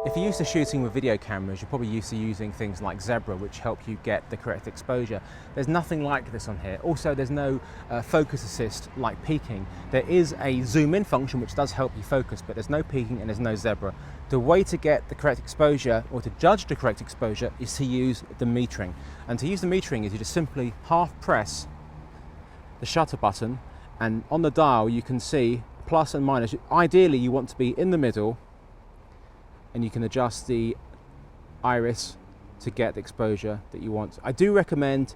If you're used to shooting with video cameras, you're probably used to using things like Zebra, which help you get the correct exposure. There's nothing like this on here. Also, there's no focus assist like peaking. There is a zoom in function which does help you focus, but there's no peaking and there's no Zebra. The way to get the correct exposure, or to judge the correct exposure, is to use the metering. And to use the metering is you just simply half press the shutter button, and on the dial you can see plus and minus. Ideally you want to be in the middle, and you can adjust the iris to get the exposure that you want. I do recommend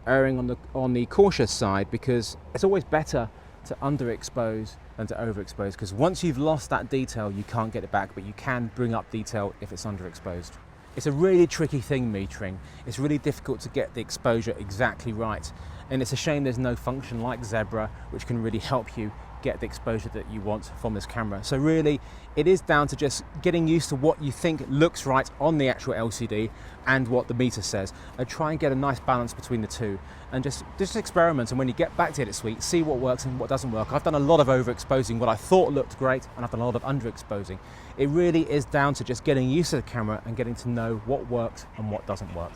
erring on the cautious side, because it's always better to underexpose than to overexpose, because once you've lost that detail you can't get it back, but you can bring up detail if it's underexposed. It's a really tricky thing, metering. It's really difficult to get the exposure exactly right, and it's a shame there's no function like Zebra which can really help you get the exposure that you want from this camera. So really it is down to just getting used to what you think looks right on the actual LCD and what the meter says, and try and get a nice balance between the two, and just experiment. And when you get back to Edit Suite, see what works and what doesn't work. I've done a lot of overexposing what I thought looked great, and I've done a lot of underexposing. It really is down to just getting used to the camera and getting to know what works and what doesn't work.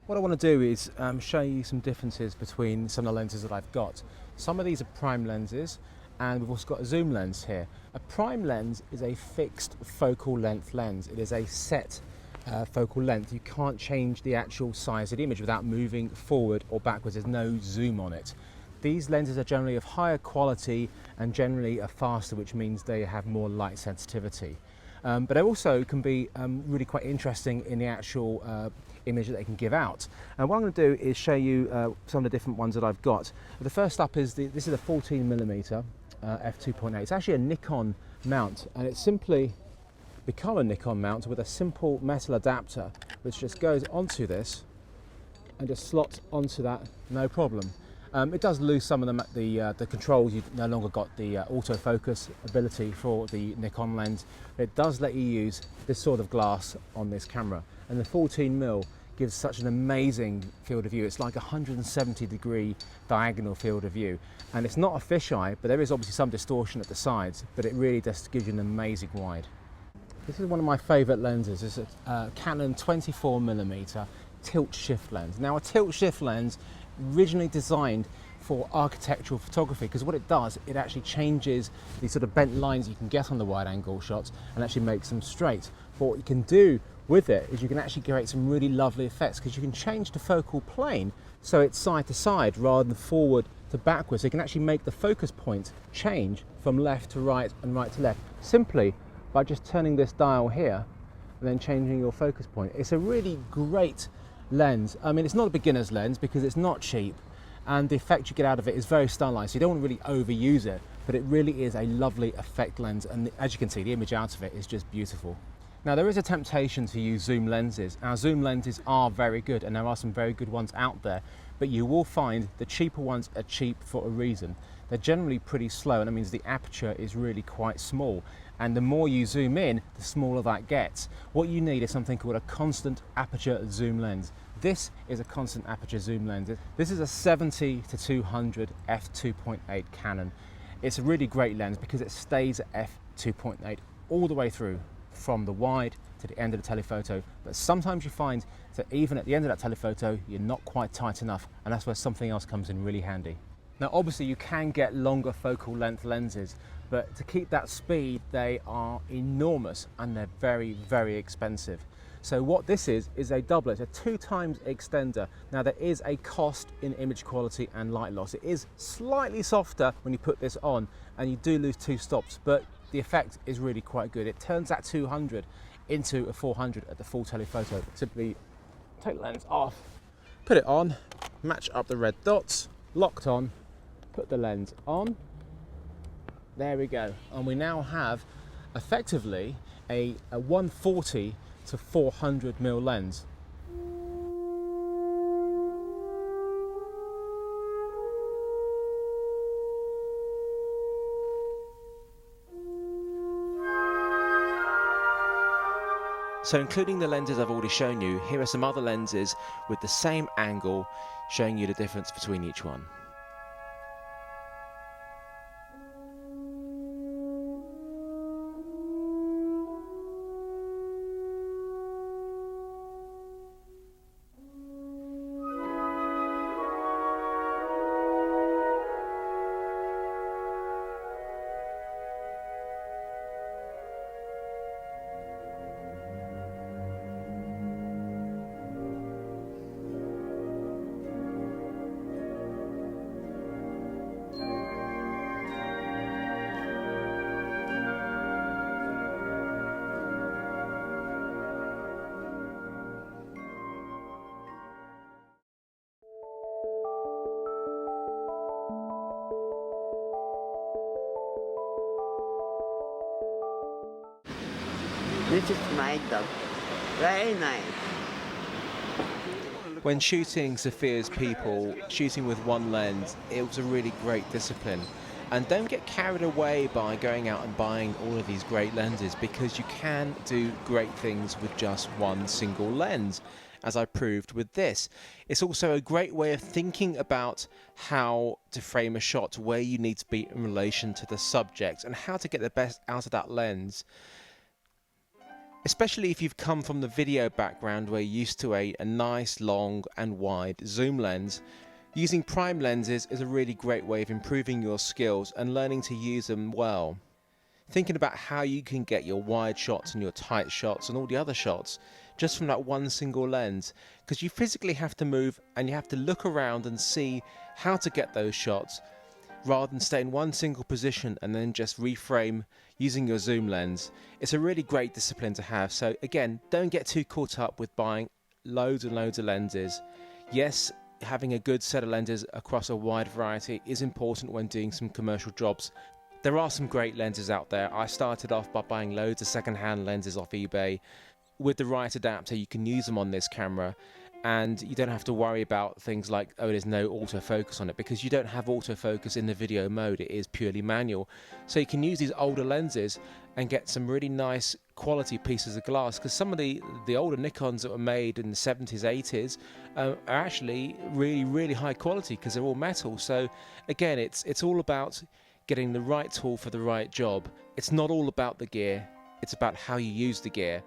What I want to do is show you some differences between some of the lenses that I've got. Some of these are prime lenses, and we've also got a zoom lens here. A prime lens is a fixed focal length lens. It is a set focal length. You can't change the actual size of the image without moving forward or backwards. There's no zoom on it. These lenses are generally of higher quality and generally are faster, which means they have more light sensitivity. But they also can be really quite interesting in the actual image that they can give out. And what I'm going to do is show you some of the different ones that I've got. The first up is this is a 14mm f2.8. It's actually a Nikon mount, and it's simply become a Nikon mount with a simple metal adapter which just goes onto this and just slots onto that, no problem. It does lose some of the controls. You've no longer got the autofocus ability for the Nikon lens. It does let you use this sort of glass on this camera, and the 14mm gives such an amazing field of view. It's like a 170-degree diagonal field of view, and it's not a fisheye, but there is obviously some distortion at the sides, but it really just gives you an amazing wide. This is one of my favourite lenses. It's a Canon 24mm tilt shift lens. Now, a tilt shift lens originally designed for architectural photography, because what it does, it actually changes the sort of bent lines you can get on the wide angle shots and actually makes them straight. But what you can do with it is you can actually create some really lovely effects, because you can change the focal plane so it's side to side rather than forward to backwards. So you can actually make the focus point change from left to right and right to left simply by just turning this dial here and then changing your focus point. It's a really great lens. I mean, it's not a beginner's lens because it's not cheap, and the effect you get out of it is very stylized, so you don't want to really overuse it, but it really is a lovely effect lens, and as you can see, the image out of it is just beautiful. Now, there is a temptation to use zoom lenses. Our zoom lenses are very good, and there are some very good ones out there, but you will find the cheaper ones are cheap for a reason. They're generally pretty slow, and that means the aperture is really quite small, and the more you zoom in, the smaller that gets. What you need is something called a constant aperture zoom lens. This is a constant aperture zoom lens. This is a 70-200 f2.8 Canon. It's a really great lens because it stays at f2.8 all the way through, from the wide to the end of the telephoto. But sometimes you find that even at the end of that telephoto, you're not quite tight enough, and that's where something else comes in really handy. Now, obviously you can get longer focal length lenses, but to keep that speed, they are enormous and they're very, very expensive. So what this is a doublet, a 2x extender. Now, there is a cost in image quality and light loss. It is slightly softer when you put this on, and you do lose 2 stops, but the effect is really quite good. It turns that 200 into a 400 at the full telephoto. Simply take the lens off, put it on, match up the red dots, locked on, put the lens on. There we go, and we now have effectively a 140 to 400mm lens. So, including the lenses I've already shown you, here are some other lenses with the same angle, showing you the difference between each one. This is my dog. Very nice. When shooting Sophia's people, shooting with one lens, it was a really great discipline. And don't get carried away by going out and buying all of these great lenses, because you can do great things with just one single lens, as I proved with this. It's also a great way of thinking about how to frame a shot, where you need to be in relation to the subject, and how to get the best out of that lens. Especially if you've come from the video background where you're used to a nice long and wide zoom lens, using prime lenses is a really great way of improving your skills and learning to use them well. Thinking about how you can get your wide shots and your tight shots and all the other shots just from that one single lens, because you physically have to move and you have to look around and see how to get those shots, rather than stay in one single position and then just reframe using your zoom lens. It's a really great discipline to have. So again, don't get too caught up with buying loads and loads of lenses. Yes, having a good set of lenses across a wide variety is important when doing some commercial jobs. There are some great lenses out there. I started off by buying loads of second-hand lenses off eBay. With the right adapter, you can use them on this camera, and you don't have to worry about things like, oh, there's no autofocus on it, because you don't have autofocus in the video mode. It is purely manual. So you can use these older lenses and get some really nice quality pieces of glass, because some of the older Nikons that were made in the 70s, 80s are actually really high quality, because they're all metal. So again, it's all about getting the right tool for the right job. It's not all about the gear, it's about how you use the gear.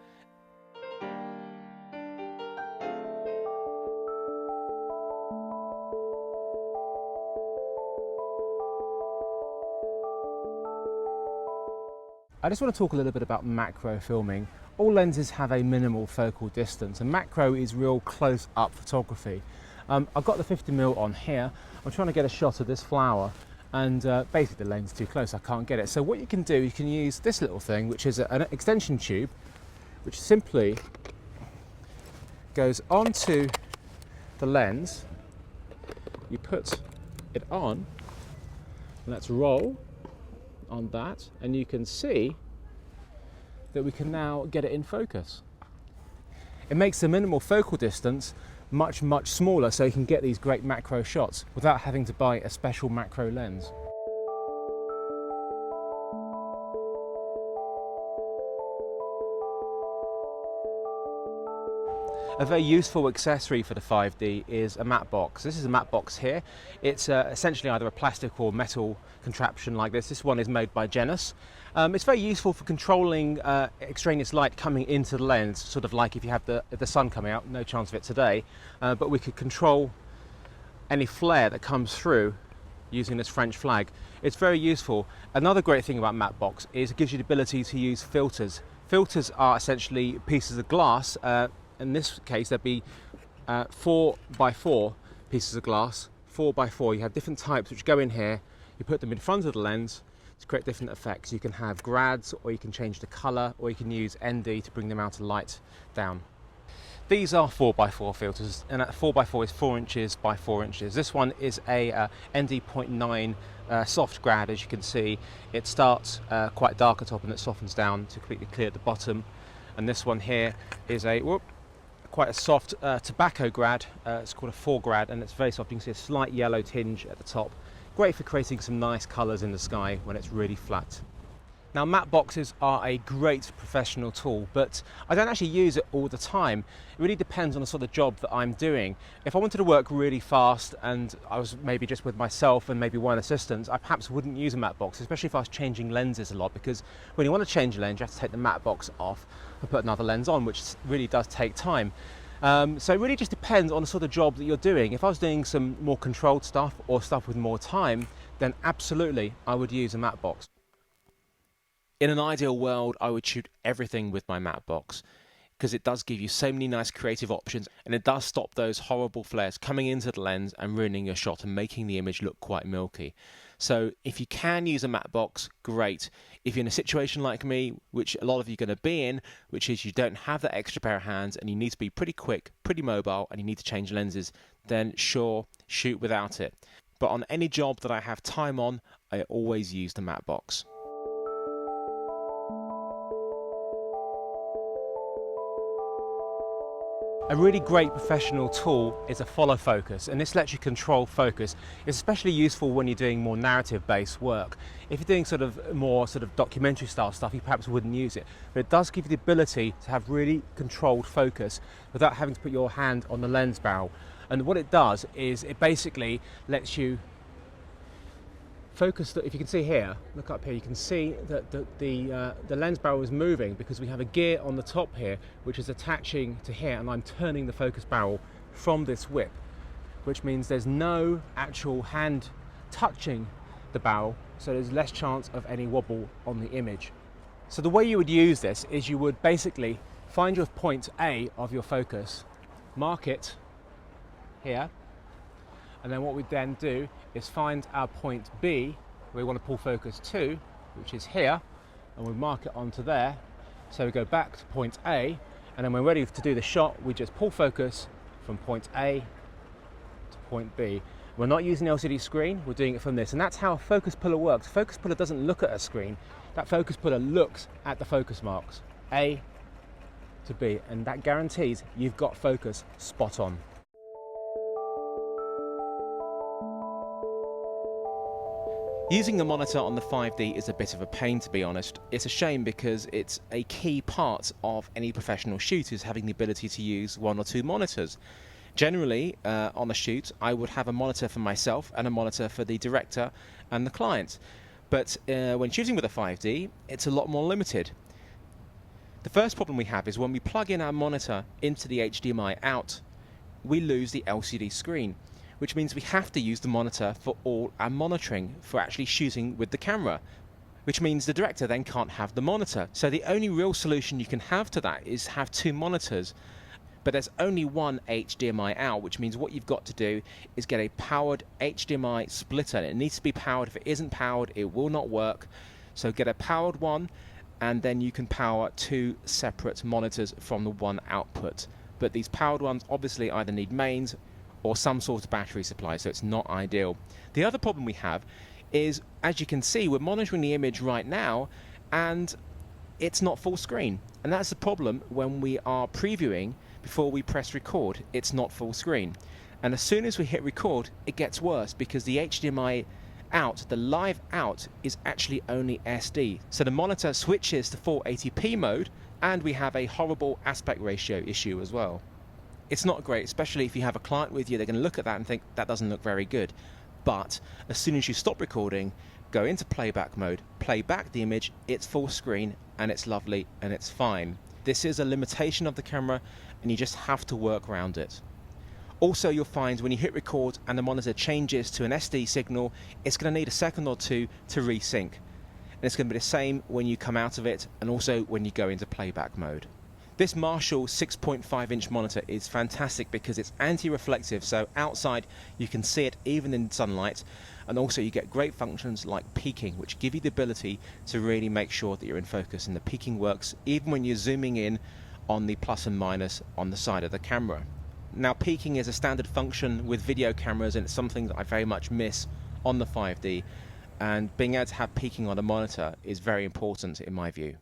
I just want to talk a little bit about macro filming. All lenses have a minimal focal distance, and macro is real close-up photography. I've got the 50mm on here. I'm trying to get a shot of this flower, and basically the lens is too close, I can't get it. So what you can do, you can use this little thing, which is an extension tube, which simply goes onto the lens. You put it on, and let's roll on that, and you can see that we can now get it in focus. It makes the minimal focal distance much smaller, so you can get these great macro shots without having to buy a special macro lens. A very useful accessory for the 5D is a matte box. This is a matte box here. It's essentially either a plastic or metal contraption like this. This one is made by Genus. It's very useful for controlling extraneous light coming into the lens, sort of like if you have the sun coming out, no chance of it today, but we could control any flare that comes through using this French flag. It's very useful. Another great thing about matte box is it gives you the ability to use filters. Filters are essentially pieces of glass. In this case, there'd be 4x4 pieces of glass, 4x4. You have different types which go in here. You put them in front of the lens to create different effects. You can have grads, or you can change the color, or you can use ND to bring the amount of light down. These are 4x4 filters, and that 4x4 is 4 inches by 4 inches. This one is a ND 0.9 soft grad, as you can see. It starts quite dark at top and it softens down to completely clear at the bottom. And this one here is quite a soft tobacco grad. It's called a 4 grad, and it's very soft. You can see a slight yellow tinge at the top. Great for creating some nice colours in the sky when it's really flat. Now, matte boxes are a great professional tool, but I don't actually use it all the time. It really depends on the sort of job that I'm doing. If I wanted to work really fast and I was maybe just with myself and maybe one assistant, I perhaps wouldn't use a matte box, especially if I was changing lenses a lot, because when you want to change a lens, you have to take the matte box off and put another lens on, which really does take time. So it really just depends on the sort of job that you're doing. If I was doing some more controlled stuff or stuff with more time, then absolutely I would use a matte box. In an ideal world, I would shoot everything with my matte box, because it does give you so many nice creative options, and it does stop those horrible flares coming into the lens and ruining your shot and making the image look quite milky. So if you can use a matte box, great. If you're in a situation like me, which a lot of you are going to be in, which is you don't have that extra pair of hands and you need to be pretty quick, pretty mobile, and you need to change lenses, then sure, shoot without it. But on any job that I have time on, I always use the matte box. A really great professional tool is a follow focus, and this lets you control focus. It's especially useful when you're doing more narrative-based work. If you're doing more documentary style stuff, you perhaps wouldn't use it, but it does give you the ability to have really controlled focus without having to put your hand on the lens barrel. And what it does is it basically lets you focus. If you can see here, look up here, you can see that the lens barrel is moving because we have a gear on the top here which is attaching to here, and I'm turning the focus barrel from this whip, which means there's no actual hand touching the barrel, so there's less chance of any wobble on the image. So the way you would use this is you would basically find your point A of your focus, mark it here, and then what we then do is find our point B where we want to pull focus to, which is here, and we mark it onto there. So we go back to point A, and then when we're ready to do the shot, we just pull focus from point A to point B. We're not using the LCD screen, we're doing it from this, and that's how a focus puller works. A focus puller doesn't look at a screen, that focus puller looks at the focus marks, A to B, and that guarantees you've got focus spot on. Using the monitor on the 5D is a bit of a pain, to be honest. It's a shame because it's a key part of any professional shoot, is having the ability to use one or two monitors. Generally, on a shoot, I would have a monitor for myself and a monitor for the director and the client. But when shooting with a 5D, it's a lot more limited. The first problem we have is when we plug in our monitor into the HDMI out, we lose the LCD screen, which means we have to use the monitor for all our monitoring, for actually shooting with the camera, which means the director then can't have the monitor. So the only real solution you can have to that is have two monitors, but there's only one HDMI out, which means what you've got to do is get a powered HDMI splitter. It needs to be powered. If it isn't powered, it will not work. So get a powered one, and then you can power two separate monitors from the one output. But these powered ones obviously either need mains or some sort of battery supply, so it's not ideal. The other problem we have is, as you can see, we're monitoring the image right now and it's not full screen. And that's the problem when we are previewing before we press record. It's not full screen. And as soon as we hit record, it gets worse because the HDMI out, the live out, is actually only SD. So the monitor switches to 480p mode and we have a horrible aspect ratio issue as well. It's not great, especially if you have a client with you. They're going to look at that and think that doesn't look very good. But as soon as you stop recording, go into playback mode, play back the image, it's full screen and it's lovely and it's fine. This is a limitation of the camera and you just have to work around it. Also, you'll find when you hit record and the monitor changes to an SD signal, it's going to need a second or two to resync. And it's going to be the same when you come out of it and also when you go into playback mode. This Marshall 6.5-inch monitor is fantastic because it's anti-reflective, so outside you can see it even in sunlight, and also you get great functions like peaking, which give you the ability to really make sure that you're in focus, and the peaking works even when you're zooming in on the plus and minus on the side of the camera. Now, peaking is a standard function with video cameras, and it's something that I very much miss on the 5D, and being able to have peaking on a monitor is very important in my view.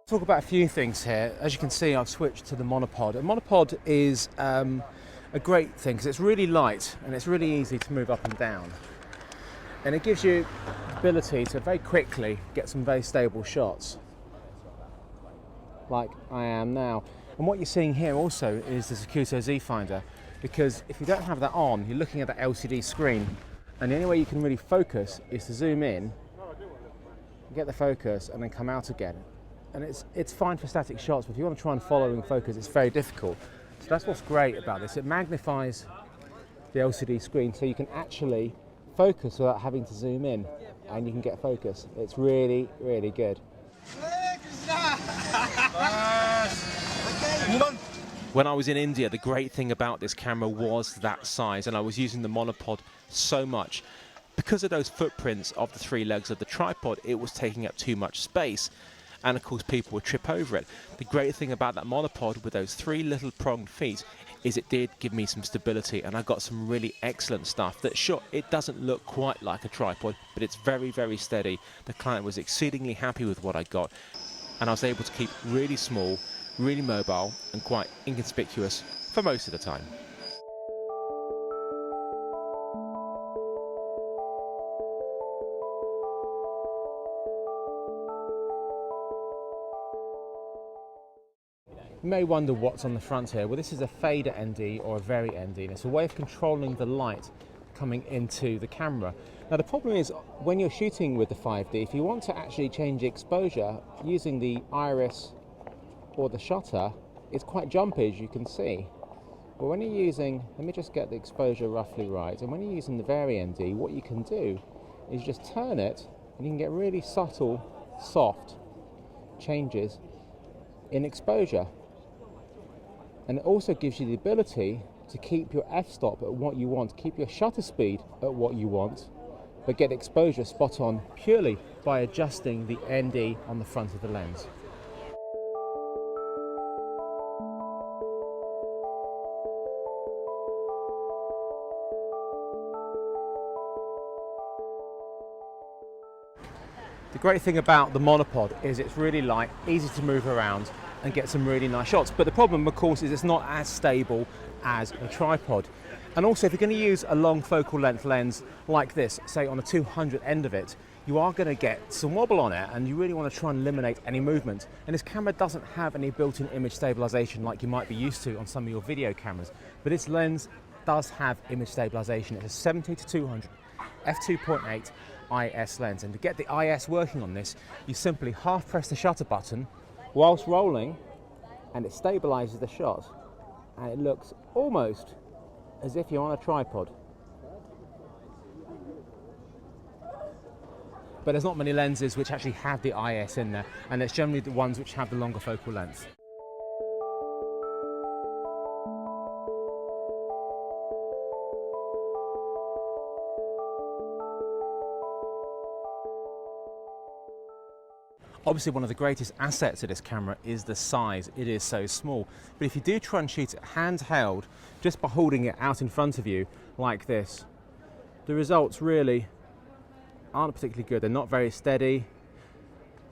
Talk about a few things here. As you can see, I've switched to the monopod. A monopod is a great thing because it's really light and it's really easy to move up and down. And it gives you the ability to very quickly get some very stable shots, like I am now. And what you're seeing here also is the Zacuto Z Finder, because if you don't have that on, you're looking at the LCD screen, and the only way you can really focus is to zoom in, get the focus, and then come out again. And it's fine for static shots, but if you want to try and follow and focus, it's very difficult. So that's what's great about this. It magnifies the LCD screen so you can actually focus without having to zoom in, and you can get focus. It's really, really good. When I was in India, the great thing about this camera was that size, and I was using the monopod so much. Because of those footprints of the three legs of the tripod, it was taking up too much space. And of course people would trip over it. The great thing about that monopod with those three little pronged feet is it did give me some stability, and I got some really excellent stuff that, sure, it doesn't look quite like a tripod, but it's very, very steady. The client was exceedingly happy with what I got, and I was able to keep really small, really mobile, and quite inconspicuous for most of the time. You may wonder what's on the front here. Well, this is a fader ND or a vari ND, and it's a way of controlling the light coming into the camera. Now, the problem is when you're shooting with the 5D, if you want to actually change the exposure using the iris or the shutter, it's quite jumpy, as you can see. But when you're using, let me just get the exposure roughly right, and when you're using the vari ND, what you can do is just turn it, and you can get really subtle, soft changes in exposure. And it also gives you the ability to keep your f-stop at what you want, keep your shutter speed at what you want, but get exposure spot on purely by adjusting the ND on the front of the lens. The great thing about the monopod is it's really light, easy to move around, and get some really nice shots. But the problem, of course, is it's not as stable as a tripod. And also, if you're going to use a long focal length lens like this, say on a 200 end of it, you are going to get some wobble on it, and you really want to try and eliminate any movement. And this camera doesn't have any built-in image stabilization like you might be used to on some of your video cameras, but this lens does have image stabilization. It's a 70 to 200 f2.8 IS lens, and to get the IS working on this, you simply half press the shutter button whilst rolling, and it stabilizes the shot, and it looks almost as if you're on a tripod. But there's not many lenses which actually have the IS in there, and it's generally the ones which have the longer focal length. Obviously, one of the greatest assets of this camera is the size. It is so small. But if you do try and shoot it handheld, just by holding it out in front of you like this, the results really aren't particularly good. They're not very steady.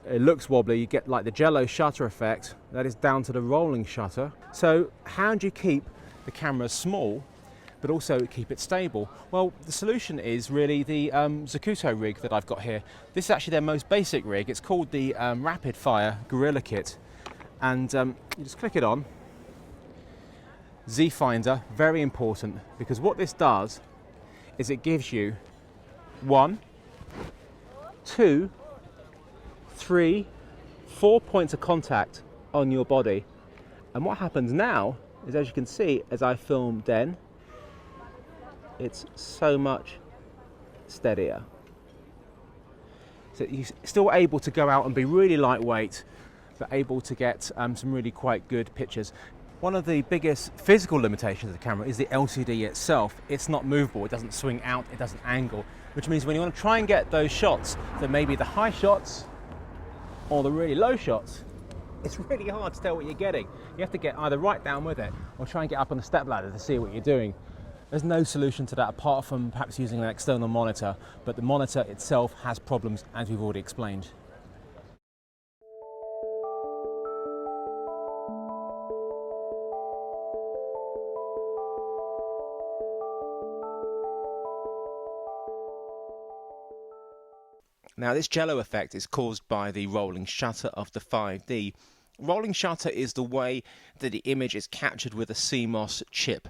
It looks wobbly. You get like the jello shutter effect. That is down to the rolling shutter. So how do you keep the camera small but also keep it stable? Well, the solution is really the Zacuto rig that I've got here. This is actually their most basic rig. It's called the Rapid Fire Gorilla Kit, and you just click it on. Z Finder, very important, because what this does is it gives you 1, 2, 3, 4 points of contact on your body. And what happens now is, as you can see, as I film then, it's so much steadier. So you're still able to go out and be really lightweight, but able to get some really quite good pictures. One of the biggest physical limitations of the camera is the LCD itself. It's not movable, it doesn't swing out, it doesn't angle, which means when you want to try and get those shots, that maybe the high shots or the really low shots, it's really hard to tell what you're getting. You have to get either right down with it or try and get up on the step ladder to see what you're doing. There's no solution to that apart from perhaps using an external monitor, but the monitor itself has problems, as we've already explained. Now, this jello effect is caused by the rolling shutter of the 5D. Rolling shutter is the way that the image is captured with a CMOS chip.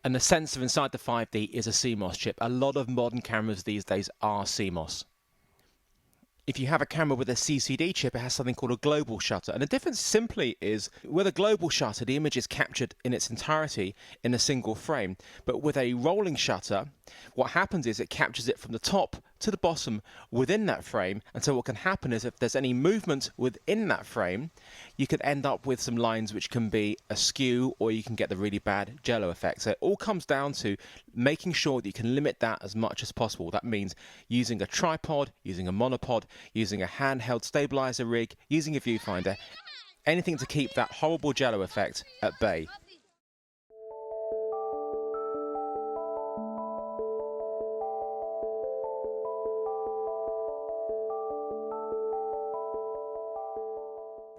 And the sensor inside the 5D is a CMOS chip. A lot of modern cameras these days are CMOS. If you have a camera with a CCD chip, it has something called a global shutter. And the difference simply is, with a global shutter, the image is captured in its entirety in a single frame. But with a rolling shutter, what happens is it captures it from the top to the bottom within that frame. And so what can happen is if there's any movement within that frame, you could end up with some lines which can be askew, or you can get the really bad jello effect. So it all comes down to making sure that you can limit that as much as possible. That means using a tripod, using a monopod, using a handheld stabilizer rig, using a viewfinder, anything to keep that horrible jello effect at bay.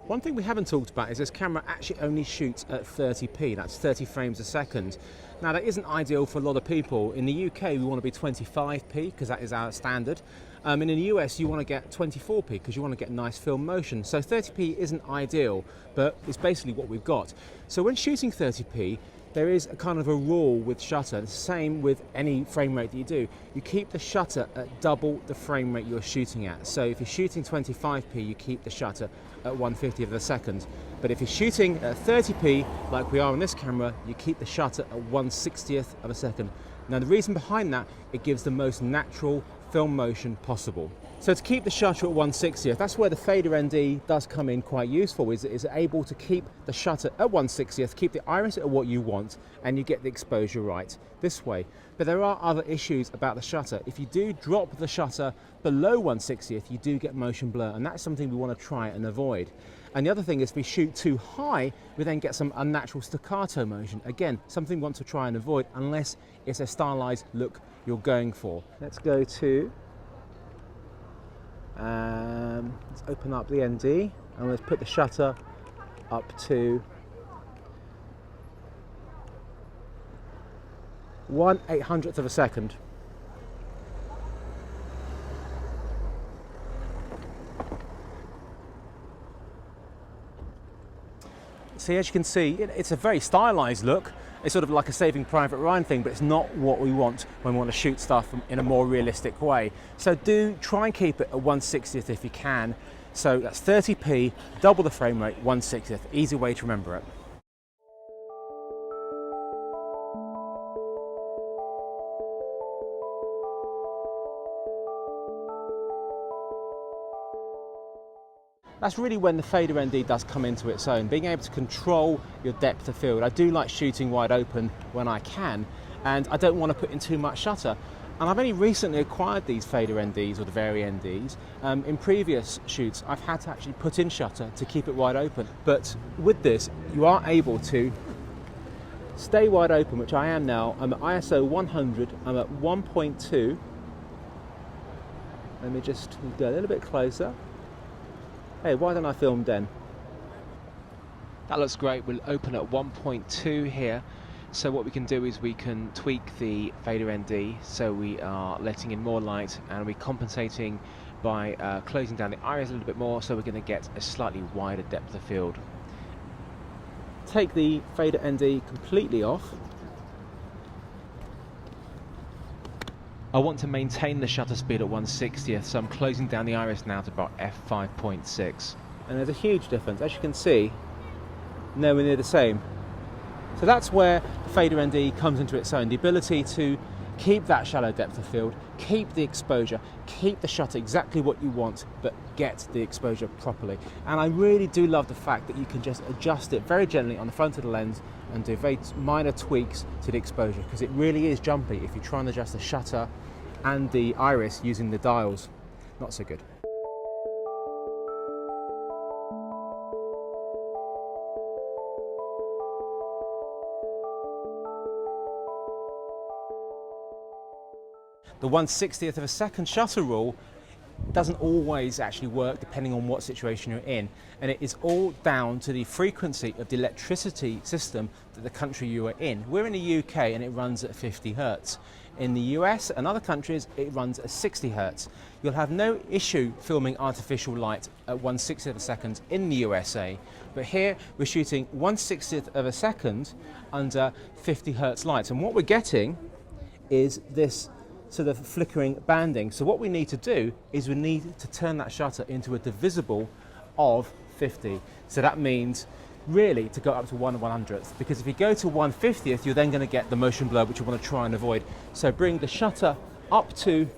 One thing we haven't talked about is this camera actually only shoots at 30p, that's 30 frames a second. Now that isn't ideal for a lot of people. In the UK we want to be 25p because that is our standard. And in the US you want to get 24p because you want to get nice film motion. So 30p isn't ideal, but it's basically what we've got. So when shooting 30p, there is a kind of a rule with shutter. It's the same with any frame rate that you do. You keep the shutter at double the frame rate you're shooting at. So if you're shooting 25p, you keep the shutter at 1/50th of a second. But if you're shooting at 30p, like we are on this camera, you keep the shutter at 1/60th of a second. Now the reason behind that, it gives the most natural film motion possible. So to keep the shutter at 1/60th, that's where the fader ND does come in quite useful, is able to keep the shutter at 1/60th, keep the iris at what you want, and you get the exposure right this way. But there are other issues about the shutter. If you do drop the shutter below 1/60th, you do get motion blur, and that's something we want to try and avoid. And the other thing is, if we shoot too high, we then get some unnatural staccato motion. Again, something we want to try and avoid unless it's a stylized look you're going for. Let's go to let's open up the ND and let's put the shutter up to 1/800th of a second. See, as you can see, it's a very stylized look. It's sort of like a Saving Private Ryan thing, but it's not what we want when we want to shoot stuff in a more realistic way. So do try and keep it at 1/60th if you can. So that's 30p, double the frame rate, 1/60th. Easy way to remember it. That's really when the fader ND does come into its own, being able to control your depth of field. I do like shooting wide open when I can, and I don't want to put in too much shutter. And I've only recently acquired these fader NDs, or the Vari NDs. In previous shoots, I've had to actually put in shutter to keep it wide open. But with this, you are able to stay wide open, which I am now. I'm at ISO 100, I'm at 1.2. Let me just go a little bit closer. Hey, why don't I film then? That looks great. We'll open at 1.2 here. So what we can do is we can tweak the fader ND so we are letting in more light, and we're compensating by closing down the iris a little bit more, so we're going to get a slightly wider depth of field. Take the fader ND completely off. I want to maintain the shutter speed at 1/60th, so I'm closing down the iris now to about f5.6. And there's a huge difference. As you can see, nowhere near the same. So that's where the fader ND comes into its own. The ability to keep that shallow depth of field, keep the exposure, keep the shutter exactly what you want, but get the exposure properly. And I really do love the fact that you can just adjust it very gently on the front of the lens and do very minor tweaks to the exposure, because it really is jumpy if you try and adjust the shutter and the iris using the dials. Not so good. The 1/60th of a second shutter rule doesn't always actually work depending on what situation you're in, and it is all down to the frequency of the electricity system that the country you are in. We're in the UK and it runs at 50 Hertz. In the US and other countries it runs at 60 Hertz. You'll have no issue filming artificial light at 1/60th of a second in the USA, but here we're shooting 1/60th of a second under 50 Hertz lights, and what we're getting is this sort of flickering banding. So what we need to do is we need to turn that shutter into a divisible of 50. So that means really to go up to 1/100th, because if you go to 1/50th, you're then going to get the motion blur, which you want to try and avoid. So bring the shutter up to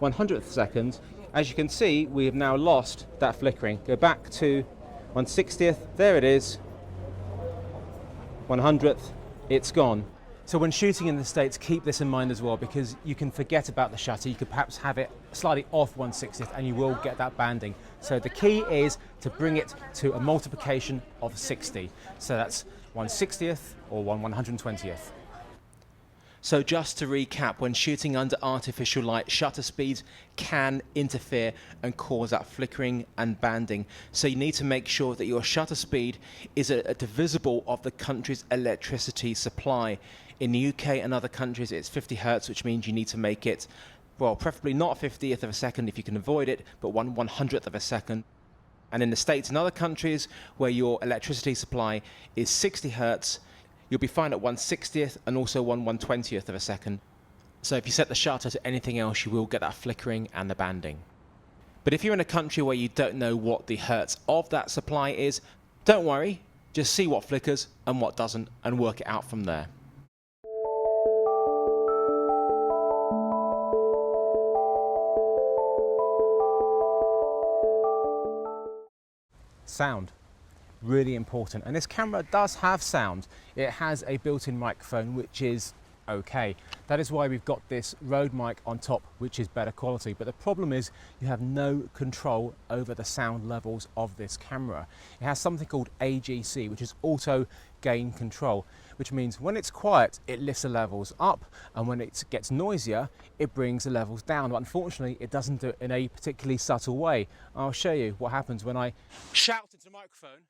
100th second. As you can see, we have now lost that flickering. Go back to 1/60th, there it is, 100th, it's gone. So when shooting in the States, keep this in mind as well, because you can forget about the shutter. You could perhaps have it slightly off 1/60th and you will get that banding. So the key is to bring it to a multiplication of 60. So that's 1/60th or 1/120th. So just to recap, when shooting under artificial light, shutter speeds can interfere and cause that flickering and banding. So you need to make sure that your shutter speed is a divisible of the country's electricity supply. In the UK and other countries, it's 50 hertz, which means you need to make it, well, preferably not a 50th of a second if you can avoid it, but 1/100th of a second. And in the States and other countries where your electricity supply is 60 hertz, you'll be fine at 1/60th and also 1/120th of a second. So if you set the shutter to anything else, you will get that flickering and the banding. But if you're in a country where you don't know what the hertz of that supply is, don't worry, just see what flickers and what doesn't and work it out from there. Sound, really important, and this camera does have sound. It has a built-in microphone which is okay. That is why we've got this Rode mic on top, which is better quality, but the problem is you have no control over the sound levels of this camera. It has something called AGC, which is auto gain control, which means when it's quiet it lifts the levels up, and when it gets noisier it brings the levels down. But unfortunately it doesn't do it in a particularly subtle way. I'll show you what happens when I shout into the microphone.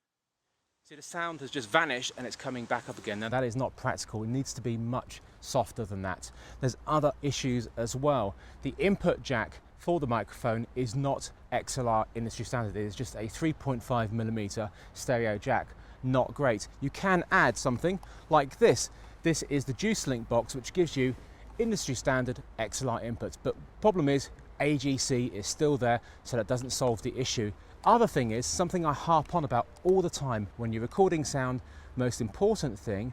See, the sound has just vanished and it's coming back up again. Now that is not practical. It needs to be much softer than that. There's other issues as well. The input jack for the microphone is not XLR industry standard. It is just a 3.5mm stereo jack. Not great. You can add something like this. This is the Juice Link box, which gives you industry standard XLR inputs, but problem is AGC is still there, so that doesn't solve the issue. Other thing is, something I harp on about all the time when you're recording sound, most important thing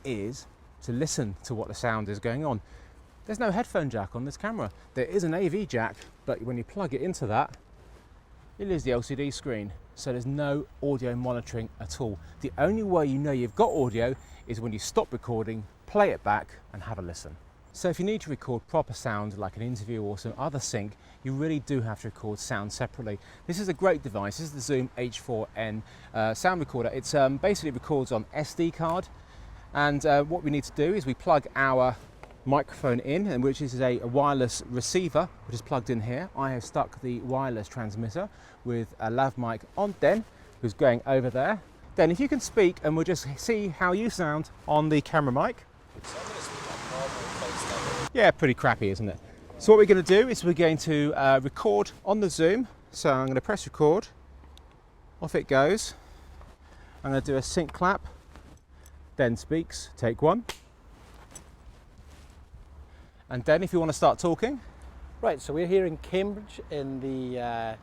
is to listen to what the sound is going on. There's no headphone jack on this camera. There is an AV jack, but when you plug it into that, it is the LCD screen, so there's no audio monitoring at all. The only way you know you've got audio is when you stop recording, play it back and have a listen. So if you need to record proper sound like an interview or some other sync, you really do have to record sound separately. This is a great device. This is the Zoom H4n sound recorder. It's basically records on SD card, and what we need to do is we plug our microphone in, and which is a wireless receiver which is plugged in here. I have stuck the wireless transmitter with a lav mic on Den, who's going over there. Then if you can speak, and we'll just see how you sound on the camera mic. Yeah, pretty crappy, isn't it? So what we're going to do is we're going to record on the Zoom. So I'm going to press record, off it goes. I'm going to do a sync clap, then speaks, take one. And then if you want to start talking. Right, so we're here in Cambridge in the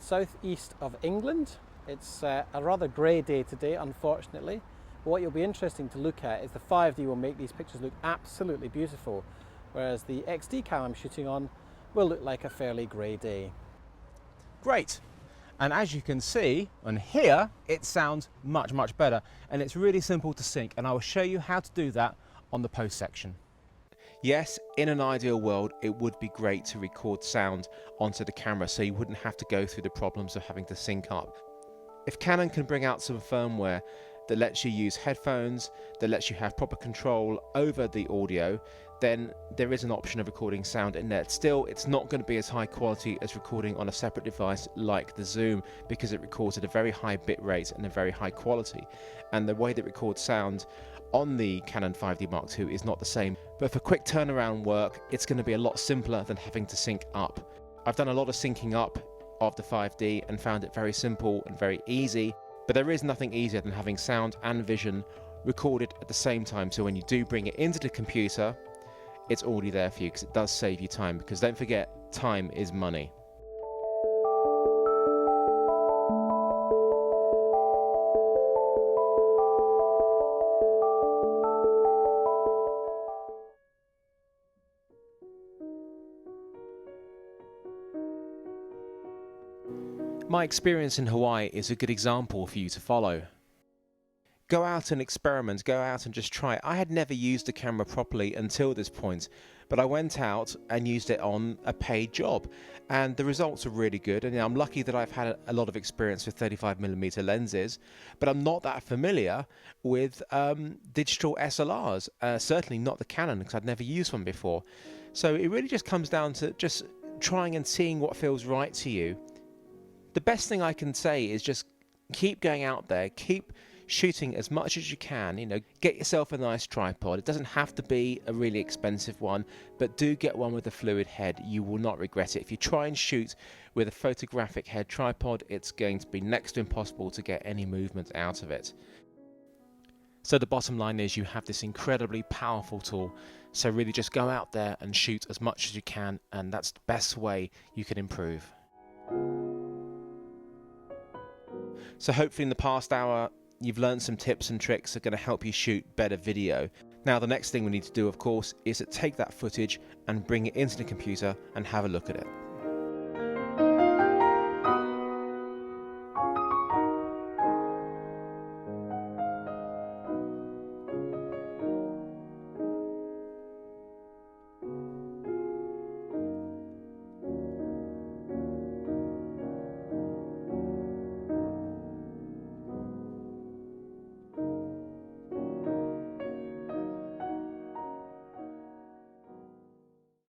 southeast of England. It's a rather grey day today, unfortunately. But what you'll be interesting to look at is the 5D will make these pictures look absolutely beautiful, whereas the XD cam I'm shooting on will look like a fairly grey day. Great. And as you can see and hear, it sounds much, much better. And it's really simple to sync, and I will show you how to do that on the post section. Yes, in an ideal world, it would be great to record sound onto the camera so you wouldn't have to go through the problems of having to sync up. If Canon can bring out some firmware that lets you use headphones, that lets you have proper control over the audio, then there is an option of recording sound in there. Still, it's not going to be as high quality as recording on a separate device like the Zoom, because it records at a very high bit rate and a very high quality. And the way that it records sound on the Canon 5D Mark II is not the same. But for quick turnaround work, it's going to be a lot simpler than having to sync up. I've done a lot of syncing up of the 5D and found it very simple and very easy, but there is nothing easier than having sound and vision recorded at the same time, so when you do bring it into the computer, it's already there for you, because it does save you time, because don't forget, time is money. My experience in Hawaii is a good example for you to follow. go out and experiment, go out and just try it. I had never used the camera properly until this point, but I went out and used it on a paid job, and the results are really good. And I'm lucky that I've had a lot of experience with 35mm lenses, but I'm not that familiar with digital SLRs, certainly not the Canon, because I'd never used one before. So it really just comes down to just trying and seeing what feels right to you. The best thing I can say is just keep going out there, keep shooting as much as you can. You know, get yourself a nice tripod. It doesn't have to be a really expensive one, but do get one with a fluid head. You will not regret it. If you try and shoot with a photographic head tripod, it's going to be next to impossible to get any movement out of it. So the bottom line is you have this incredibly powerful tool, so really just go out there and shoot as much as you can, and that's the best way you can improve. So hopefully in the past hour you've learned some tips and tricks that are going to help you shoot better video. Now the next thing we need to do, of course, is to take that footage and bring it into the computer and have a look at it.